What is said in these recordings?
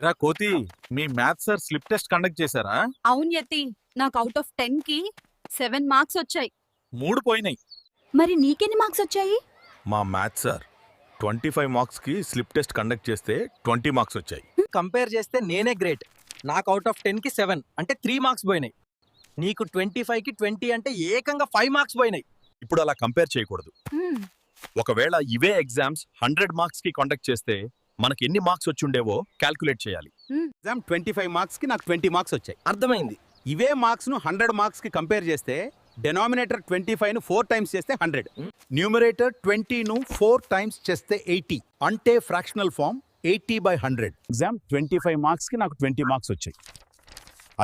రా కోతి, మీ maths sir slip test conduct చేశారా? అవును యతి, నాకు అవుట్ ఆఫ్ 10 కి 7 మార్క్స్ వచ్చాయి. 3 పోయినాయి. మరి నీకెన్ని మార్క్స్ వచ్చాయి? మా మ్యాథ్స్ సార్ 25 మార్క్స్ కి స్లిప్ టెస్ట్ కండక్ట్ చేస్తే 20 మార్క్స్ వచ్చాయి. కంపేర్ చేస్తే నేనే గ్రేట్. నాకు అవుట్ ఆఫ్ 10 కి 7 అంటే 3 మార్క్స్ పోయినాయి. నీకు 25 కి 20 అంటే ఏకంగా 5 మార్క్స్ పోయినాయి. ఇప్పుడు అలా కంపేర్ చేయకూడదు. ఒకవేళ ఇవే ఎగ్జామ్స్ 100 మార్క్స్ కి కండక్ట్ చేస్తే మనకి ఎన్ని మార్క్స్ వచ్చుండేవో క్యాల్కులేట్ చేయాలి. ఎగ్జామ్ 25 మార్క్స్ కి నాకు 20 మార్క్స్ వచ్చాయి. అర్థమైంది. ఇవే మార్క్స్ ను 100 మార్క్స్ కి కంపేర్ చేస్తే డెనామినేటర్ 25 ను 4 టైమ్స్ చేస్తే 100, న్యూమరేటర్ 20 ను 4 టైమ్స్ చేస్తే 80, అంటే ఫ్రాక్షనల్ ఫార్మ్ 80/100. ఎగ్జామ్ 25 మార్క్స్ కి నాకు 20 మార్క్స్ వచ్చాయి.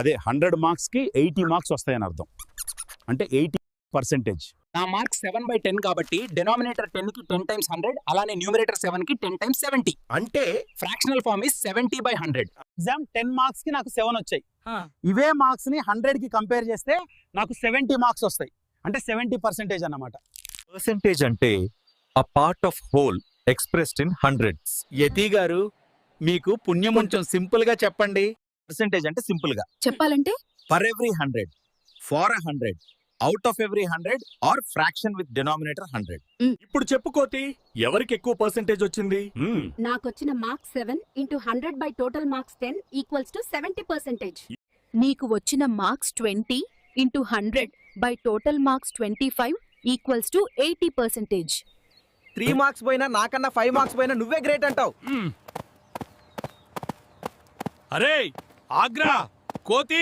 అదే 100 మార్క్స్ కి 80 మార్క్స్ వస్తాయని అర్థం, అంటే 80%. నా మార్క్స్ 7/10 కాబట్టి డెనామినేటర్ 10 కి 10 టైమ్స్ 100, అలానే న్యూమరేటర్ 7 కి 10 టైమ్స్ 70, అంటే fractional form is 70/100. Exam 10 marks కి నాకు 7 వచ్చాయి. ఇవే మార్క్స్ ని 100 కి కంపేర్ చేస్తే నాకు 70 మార్క్స్ వస్తాయి, అంటే 70% అన్నమాట. పర్సెంటేజ్ అంటే a part of whole expressed in hundreds. యతి గారు, మీకు పుణ్యం కొంచెం సింపుల్ గా చెప్పండి. పర్సెంటేజ్ అంటే సింపుల్ గా చెప్పాలంటే for every 100, for 100, out of every 100 or fraction with denominator 100. ఇప్పుడు చెప్పు కోతి, ఎవరికి ఎక్కువ పర్సెంటేజ్ వచ్చింది? నాకొచ్చిన marks 7 into 100 by total marks 10 equals to 70%. నీకు వచ్చిన marks 20 into 100 by total marks 25 equals to 80%. 3 marks పోయినా నాకన్నా 5 మార్క్స్ పోయినా నువ్వే గ్రేట్ అంటావు. అరే ఆగ్రా కోతి